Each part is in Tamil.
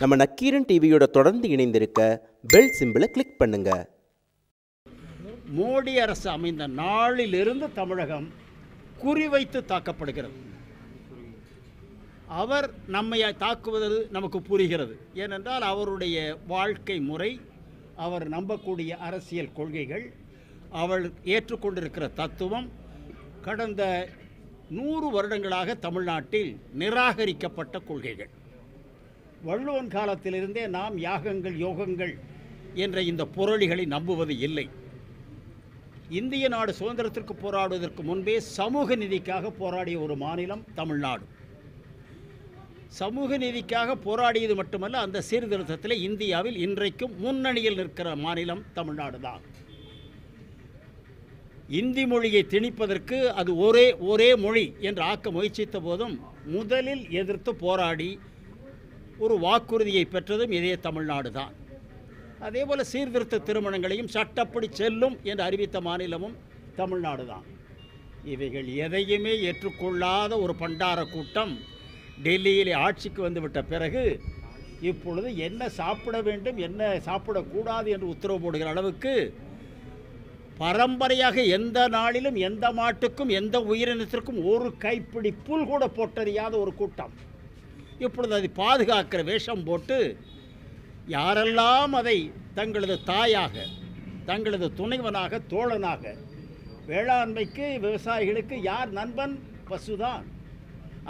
நம்ம நக்கீரன் டிவியோட தொடர்ந்து இணைந்திருக்க பெல் சிம்பிளை கிளிக் பண்ணுங்க. மோடி அரசு அமைந்த நாளிலிருந்து தமிழகம் குறிவைத்து தாக்கப்படுகிறது. அவர் நம்மை தாக்குவது நமக்கு புரிகிறது. ஏனென்றால் அவருடைய வாழ்க்கை முறை, அவர் நம்பக்கூடிய அரசியல் கொள்கைகள், அவர் ஏற்றுக்கொண்டிருக்கிற தத்துவம் கடந்த 100 வருடங்களாக தமிழ்நாட்டில் நிராகரிக்கப்பட்ட கொள்கைகள். வள்ளுவன் காலத்திலிருந்தே நாம் யாகங்கள் யோகங்கள் என்ற இந்த புரளிகளை நம்புவது இல்லை. இந்திய நாடு சுதந்திரத்திற்கு போராடுவதற்கு முன்பே சமூக நீதிக்காக போராடிய ஒரு மாநிலம் தமிழ்நாடு. சமூக நீதிக்காக போராடியது மட்டுமல்ல, அந்த சீர்திருத்தத்தில் இந்தியாவில் இன்றைக்கும் முன்னணியில் நிற்கிற மாநிலம் தமிழ்நாடு தான். இந்தி மொழியை திணிப்பதற்கு அது ஒரே மொழி என்று ஆக்க முயற்சித்த போதும் முதலில் எதிர்த்து போராடி ஒரு வாக்குறுதியை பெற்றதும் இதே தமிழ்நாடு தான். அதேபோல் சீர்திருத்த திருமணங்களையும் சட்டப்படி செல்லும் என்று அறிவித்த மாநிலமும் தமிழ்நாடு தான். இவைகள் எதையுமே ஏற்றுக்கொள்ளாத ஒரு பண்டார கூட்டம் டெல்லியிலே ஆட்சிக்கு வந்துவிட்ட பிறகு இப்பொழுது என்ன சாப்பிட வேண்டும் என்ன சாப்பிடக்கூடாது என்று உத்தரவு போடுகிற அளவுக்கு பரம்பரையாக எந்த நாளிலும் எந்த மாட்டுக்கும் எந்த உயிரினத்திற்கும் ஒரு கைப்பிடி புல் கூட போட்டறியாத ஒரு கூட்டம் இப்பொழுது அதை பாதுகாக்கிற வேஷம் போட்டு யாரெல்லாம் அதை தங்களது தாயாக, தங்களது துணைவனாக, தோழனாக, வேளாண்மைக்கு விவசாயிகளுக்கு யார் நண்பன்? பசுதான்.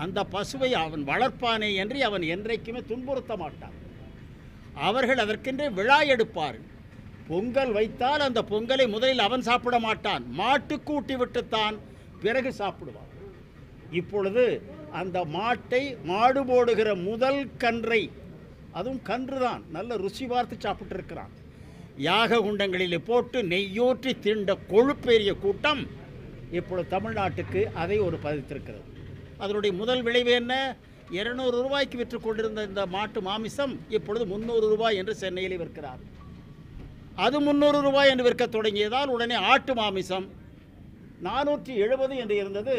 அந்த பசுவை அவன் வளர்ப்பானே என்று அவன் என்றைக்குமே துன்புறுத்த மாட்டான். அவர்கள் அதற்கென்றே விழா எடுப்பார்கள். பொங்கல் வைத்தால் அந்த பொங்கலை முதலில் அவன் சாப்பிட மாட்டான், மாட்டுக்கு ஊட்டி விட்டுத்தான் பிறகு சாப்பிடுவான். இப்பொழுது அந்த மாட்டை மாடு போடுகிற முதல் கன்றை, அதுவும் கன்று தான், நல்ல ருசி பார்த்து சாப்பிட்டு இருக்கிறான், யாக குண்டங்களில் போட்டு நெய்யூற்றி திண்ட கொழுப்பேறிய கூட்டம் இப்பொழுது தமிழ்நாட்டுக்கு அதை ஒரு பதித்திருக்கிறது. அதனுடைய முதல் விளைவு என்ன? 200 ரூபாய்க்கு விற்று கொண்டிருந்த இந்த மாட்டு மாமிசம் இப்பொழுது 300 ரூபாய் என்று சென்னையில் விற்கிறார். அது 300 ரூபாய் என்று விற்க தொடங்கியதால் உடனே ஆட்டு மாமிசம் 470 என்று இருந்தது,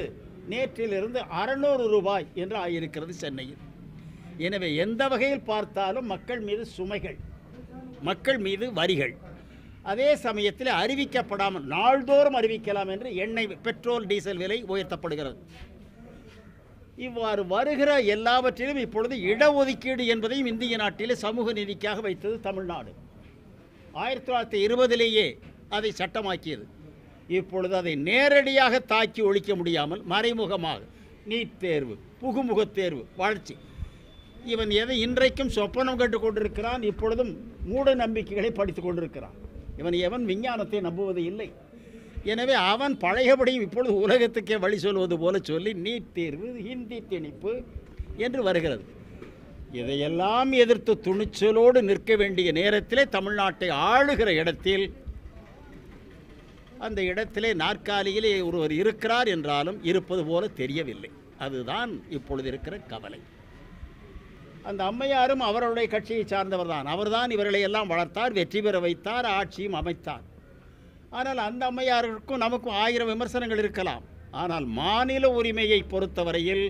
நேற்றிலிருந்து 600 ரூபாய் என்று ஆகியிருக்கிறது சென்னையில். எனவே எந்த வகையில் பார்த்தாலும் மக்கள் மீது சுமைகள், மக்கள் மீது வரிகள். அதே சமயத்தில் அறிவிக்கப்படாமல் நாள்தோறும் அறிவிக்கலாம் என்று எண்ணெய், பெட்ரோல், டீசல் விலை உயர்த்தப்படுகிறது. இவ்வாறு வருகிற எல்லாவற்றிலும் இப்பொழுது இடஒதுக்கீடு என்பதையும் இந்திய நாட்டிலே சமூக நீதிக்காக வைத்தது தமிழ்நாடு. 1920 அதை சட்டமாக்கியது. இப்பொழுது அதை நேரடியாக தாக்கி ஒழிக்க முடியாமல் மறைமுகமாக நீட் தேர்வு, புகுமுகத் தேர்வு, வளர்ச்சி, இவன் எதை இன்றைக்கும் சொப்பனம் கண்டு கொண்டிருக்கிறான். இப்பொழுதும் மூட நம்பிக்கைகளை படித்து கொண்டிருக்கிறான். எவன் விஞ்ஞானத்தை நம்புவது இல்லை. எனவே அவன் பழையபடியும் இப்பொழுது உலகத்துக்கே வழி சொல்வது போல சொல்லி நீட் தேர்வு, ஹிந்தி திணிப்பு என்று வருகிறது. இதையெல்லாம் எதிர்த்து துணிச்சலோடு நிற்க வேண்டிய நேரத்திலே தமிழ்நாட்டை ஆளுகிற இடத்தில், அந்த இடத்திலே நாற்காலியிலே ஒருவர் இருக்கிறார் என்றாலும் இருப்பது போல தெரியவில்லை. அதுதான் இப்பொழுது இருக்கிற கவலை. அந்த அம்மையாரும் அவருடைய கட்சியை சார்ந்தவர் தான். அவர்தான் இவர்களை எல்லாம் வளர்த்தார், வெற்றி பெற வைத்தார், ஆட்சியும் அமைத்தார். ஆனால் அந்த அம்மையாருக்கும் நமக்கும் 1000 விமர்சனங்கள் இருக்கலாம். ஆனால் மாநில உரிமையை பொறுத்தவரையில்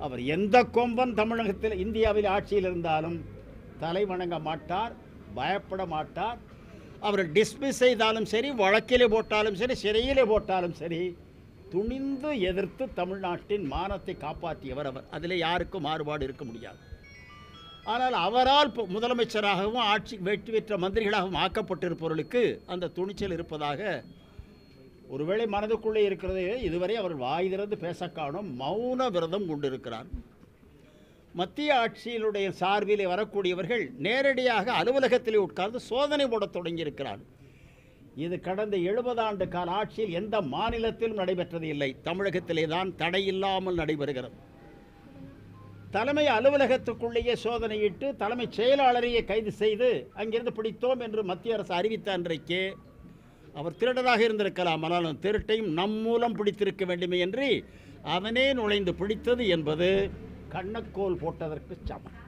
அவர் எந்த கொம்பன் தமிழகத்தில், இந்தியாவில் ஆட்சியில் இருந்தாலும் தலை வணங்க மாட்டார், பயப்பட மாட்டார். அவர் டிஸ்மிஸ் செய்தாலும் சரி, வழக்கிலே போட்டாலும் சரி, சிறையிலே போட்டாலும் சரி, துணிந்து எதிர்த்து தமிழ்நாட்டின் மானத்தை காப்பாற்றியவர் அவர். அதில் யாருக்கும் மாறுபாடு இருக்க முடியாது. ஆனால் அவரால் முதலமைச்சராகவும் ஆட்சி வெற்றி பெற்ற மந்திரிகளாகவும் ஆக்கப்பட்டிருப்பவர்களுக்கு அந்த துணிச்சல் இருப்பதாக ஒருவேளை மனதுக்குள்ளே இருக்கிறது. இதுவரை அவர் வாய் திறந்து பேச காணும், மௌன விரதம் கொண்டிருக்கிறார். மத்திய ஆட்சியினுடைய சார்பிலே வரக்கூடியவர்கள் நேரடியாக அலுவலகத்திலே உட்கார்ந்து சோதனை போட தொடங்கியிருக்கிறார். இது கடந்த 70 ஆண்டு கால ஆட்சியில் எந்த மாநிலத்திலும் நடைபெற்றது இல்லை. தமிழகத்திலே தான் தடையில்லாமல் நடைபெறுகிறது. தலைமை அலுவலகத்துக்குள்ளேயே சோதனையிட்டு தலைமைச் செயலாளரையே கைது செய்து அங்கிருந்து பிடித்தோம் என்று மத்திய அரசு அறிவித்த அன்றைக்கே அவர் திருடராக இருந்திருக்கலாம், ஆனாலும் திருட்டையும் நம் மூலம் பிடித்திருக்க வேண்டுமே என்று அவனே நுழைந்து பிடித்தது என்பது கண்ணக்கோல் போட்டதற்கு சமம்.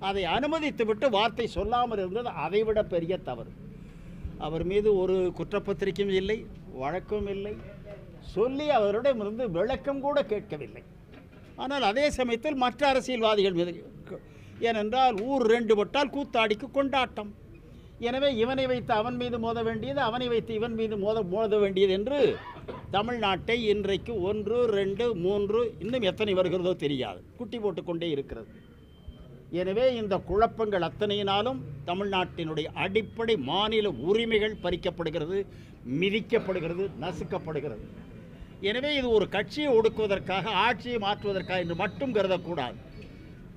அதை அனுமதித்துவிட்டு வார்த்தை சொல்லாமல் இருந்தது அதைவிட பெரிய தவறு. அவர் மீது ஒரு குற்றப்பத்திரிக்கையும் இல்லை, வழக்கும் இல்லை, சொல்லி அவரிடமிருந்து விளக்கம் கூட கேட்கவில்லை. ஆனால் அதே சமயத்தில் மற்ற அரசியல்வாதிகள் மீது ஏனென்றால் ஊர் ரெண்டு பட்டால் கூத்தாடிக்கு கொண்டாட்டம். எனவே இவனை வைத்து அவன் மீது மோத வேண்டியது, அவனை வைத்து இவன் மீது மோத வேண்டியது என்று தமிழ்நாட்டை இன்றைக்கு 1, 2, 3 இன்னும் எத்தனை வருகிறதோ தெரியாது, குட்டி போட்டுக்கொண்டே இருக்கிறது. எனவே இந்த குழப்பங்கள் அத்தனையினாலும் தமிழ்நாட்டினுடைய அடிப்படை மாநில உரிமைகள் பறிக்கப்படுகிறது, மிதிக்கப்படுகிறது, நசுக்கப்படுகிறது. எனவே இது ஒரு கட்சியை ஒடுக்குவதற்காக, ஆட்சியை மாற்றுவதற்காக என்று மட்டும் கருதக்கூடாது.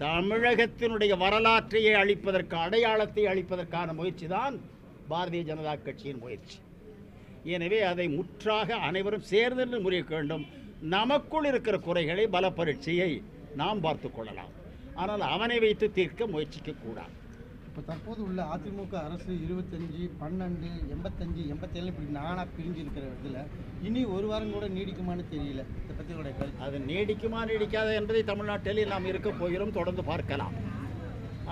தமிழகத்தினுடைய வரலாற்றையே அழிப்பதற்கு, அடையாளத்தை அழிப்பதற்கான முயற்சி தான் பாரதிய ஜனதா கட்சியின் முயற்சி. எனவே அதை முற்றாக அனைவரும் சேர்ந்து முறியக்க வேண்டும். நமக்குள் இருக்கிற குறைகளை, பல பரீட்சையை நாம் பார்த்து கொள்ளலாம். ஆனால் அவனை வைத்து தீர்க்க முயற்சிக்கக்கூடாது. இப்போ தற்போது உள்ள அதிமுக அரசு 25, 12, 85, 87 இப்படி நானாக பிரிஞ்சு இருக்கிற இதில் இனி ஒரு வாரம் கூட நீடிக்குமான்னு தெரியல. இதை பற்றி உடைய கருத்து? அது நீடிக்குமா நீடிக்காத என்பதை தமிழ்நாட்டில் நாம் இருக்க போகிறோம், தொடர்ந்து பார்க்கலாம்.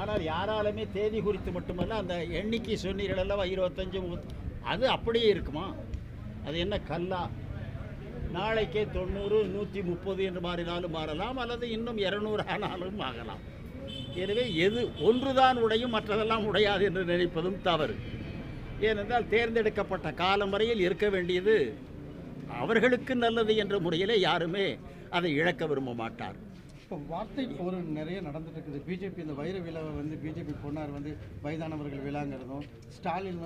ஆனால் யாராலுமே தேதி குறித்து மட்டுமல்ல, அந்த எண்ணிக்கை சொன்னீர்கள் அல்லவா 25, 30, அது அப்படியே இருக்குமா? அது என்ன கல்லா? நாளைக்கே 90, 130 என்று மாறினாலும் மாறலாம், அல்லது இன்னும் 200 ஆனாலும் ஆகலாம். எனவே எது ஒன்றுதான் உடையும், மற்றதெல்லாம் உடையாது என்று நினைப்பதும் தவறு. ஏனென்றால் தேர்ந்தெடுக்கப்பட்ட காலம் வரையில் இருக்க வேண்டியது அவர்களுக்கு நல்லது என்ற முறையிலே யாருமே அதை இழக்க விரும்ப மாட்டார். இப்போ வார்த்தை போர் நிறைய நடந்துட்டு இருக்குது. பிஜேபி இந்த வைர விழாவை பிஜேபி பொன்னார் வயதானவர்கள் விழாங்கிறதும், ஸ்டாலின்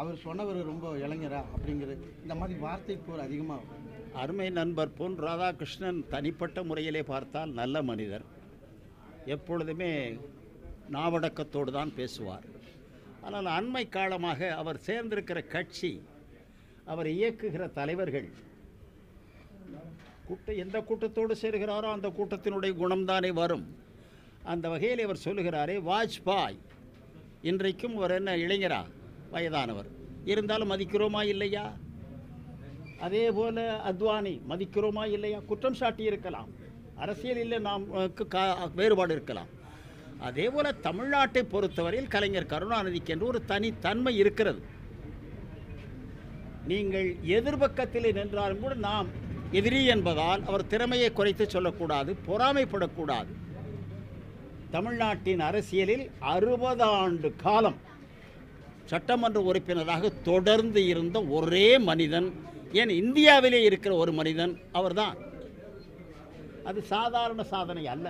அவர் சொன்னவர் ரொம்ப இளைஞரா அப்படிங்கிறது, இந்த மாதிரி வார்த்தை போர் அதிகமாக. அருமை நண்பர் பொன் ராதாகிருஷ்ணன் தனிப்பட்ட முறையிலே பார்த்தால் நல்ல மனிதர், எப்பொழுதுமே நாவடக்கத்தோடு தான் பேசுவார். ஆனால் அண்மை காலமாக அவர் சேர்ந்திருக்கிற கட்சி, அவர் இயக்குகிற தலைவர்கள் எந்த கூட்டத்தோடு சேர்கிறாரோ அந்த கூட்டத்தினுடைய குணம்தானே வரும். அந்த வகையில் அவர் சொல்லுகிறாரே, வாஜ்பாய் இன்றைக்கும் அவர் என்ன இளைஞரா, வயதானவர், இருந்தாலும் மதிக்கிறோமா இல்லையா? அதே போல் அத்வானி மதிக்கிறோமா இல்லையா? குற்றம் சாட்டி இருக்கலாம், அரசியலில் நாம் வேறுபாடு இருக்கலாம். அதே போல் தமிழ்நாட்டை பொறுத்தவரையில் கலைஞர் கருணாநிதிக்கு என்று ஒரு தனித்தன்மை இருக்கிறது. நீங்கள் எதிர்பக்கத்தில் நின்றாலும் கூட நாம் எதிரி என்பதால் அவர் திறமையை குறைத்து சொல்லக்கூடாது, பொறாமைப்படக்கூடாது. தமிழ்நாட்டின் அரசியலில் 60 ஆண்டு காலம் சட்டமன்ற உறுப்பினராக தொடர்ந்து இருந்த ஒரே மனிதன், ஏன் இந்தியாவிலே இருக்கிற ஒரு மனிதன் அவர்தான். அது சாதாரண சாதனை அல்ல.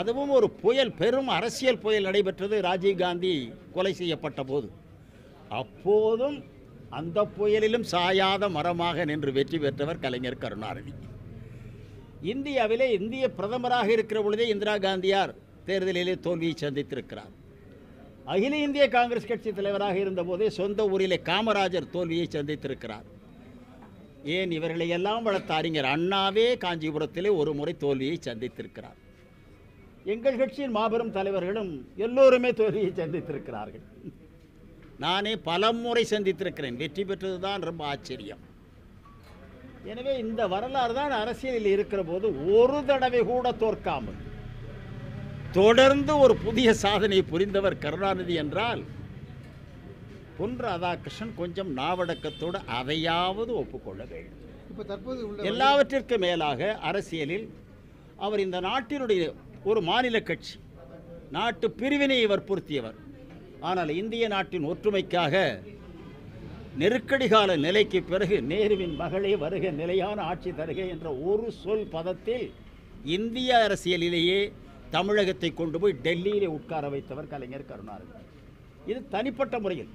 அதுவும் ஒரு புயல், பெரும் அரசியல் புயல் நடைபெற்றது ராஜீவ்காந்தி கொலை செய்யப்பட்ட போது. அப்போதும் அந்த புயலிலும் சாயாத மரமாக நின்று வெற்றி பெற்றவர் கலைஞர் கருணாநிதி. இந்தியாவிலே இந்திய பிரதமராக இருக்கிற பொழுதே இந்திரா காந்தியார் தேர்தலிலே தோல்வியை சந்தித்திருக்கிறார். அகில இந்திய காங்கிரஸ் கட்சி தலைவராக இருந்தபோதே சொந்த ஊரிலே காமராஜர் தோல்வியை சந்தித்திருக்கிறார். ஏன் இவர்களை எல்லாம் வளர்த்த அறிஞர் அண்ணாவே காஞ்சிபுரத்திலே ஒரு முறை தோல்வியை சந்தித்திருக்கிறார். எங்கள் கட்சியின் மாபெரும் தலைவர்களும் எல்லோருமே தோல்வியை சந்தித்திருக்கிறார்கள். நானே பல முறை சந்தித்திருக்கிறேன், வெற்றி பெற்றது தான் ரொம்ப ஆச்சரியம். எனவே இந்த வரலாறு தான் அரசியலில் இருக்கிற போது ஒரு தடவை கூட தோற்காமல் தொடர்ந்து ஒரு புதிய சாதனையை புரிந்தவர் கருணாநிதி என்றால், பொன் ராதாகிருஷ்ணன் கொஞ்சம் நாவடக்கத்தோடு அதையாவது ஒப்புக்கொள்ள வேண்டும். இப்போ தற்போது எல்லாவற்றிற்கு மேலாக அரசியலில் அவர் இந்த நாட்டினுடைய ஒரு மாநில கட்சி, நாட்டு பிரிவினையை வற்புறுத்தியவர். ஆனால் இந்திய நாட்டின் ஒற்றுமைக்காக நெருக்கடி கால நிலைக்கு பிறகு நேருவின் மகளே வருக, நிலையான ஆட்சி தருக என்ற ஒரு சொல் பதத்தில் இந்திய அரசியலிலேயே தமிழகத்தை கொண்டு போய் டெல்லியிலே உட்கார வைத்தவர் கலைஞர் கருணாநிதி. இது தனிப்பட்ட முறையில்.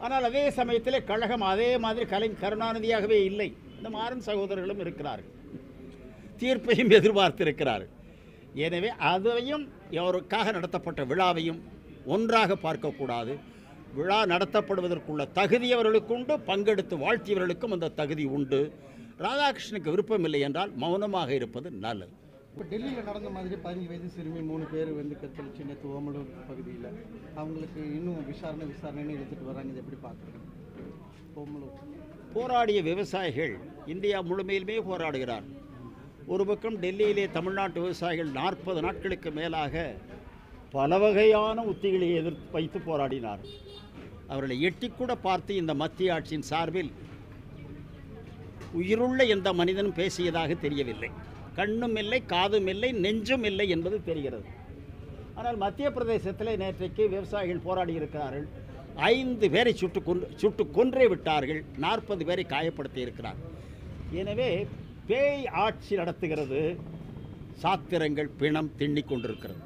ஆனால் அதே சமயத்தில் கழகம் அதே மாதிரி கருணாநிதியாகவே இல்லை. இந்த மாறன் சகோதரர்களும் இருக்கிறார்கள், தீர்ப்பையும் எதிர்பார்த்திருக்கிறார்கள். எனவே அதையும் அவருக்காக நடத்தப்பட்ட விழாவையும் ஒன்றாக பார்க்கக்கூடாது. விழா நடத்தப்படுவதற்குள்ள தகுதி அவர்களுக்கு உண்டு, பங்கெடுத்து வாழ்த்தியவர்களுக்கும் அந்த தகுதி உண்டு. ராதாகிருஷ்ணனுக்கு விருப்பம் இல்லை என்றால் மௌனமாக இருப்பது நல்லது. இப்போ டெல்லியில் நடந்த மாதிரி 15 வயது சிறுமி 3 பேர் கற்பழிச்சு நேற்று ஓமலூர் பகுதியில் அவங்களுக்கு இன்னும் விசாரணைன்னு எடுத்துகிட்டு வராங்க. இதை எப்படி பார்க்குறீங்க? ஓமலூர் போராடிய விவசாயிகள் இந்தியா முழுமையிலுமே போராடுகிறார். ஒரு பக்கம் டெல்லியிலே தமிழ்நாட்டு விவசாயிகள் 40 நாட்களுக்கு மேலாக பல வகையான உத்திகளை வைத்து போராடினார். அவர்களை எட்டிக்கூட பார்த்து இந்த மத்திய ஆட்சியின் சார்பில் உயிருள்ள எந்த மனிதனும் பேசியதாக தெரியவில்லை. கண்ணும் இல்லை, காதும் இல்லை, நெஞ்சும் இல்லை என்பது தெரிகிறது. ஆனால் மத்திய பிரதேசத்தில் நேற்றைக்கு விவசாயிகள் போராடி இருக்கிறார்கள். 5 பேரை சுட்டு கொன்றே விட்டார்கள். 40 பேரை காயப்படுத்தி இருக்கிறார். எனவே பேய் ஆட்சி நடத்துகிறது. சாத்திரங்கள் பிணம் திண்ணிக் கொண்டிருக்கிறது.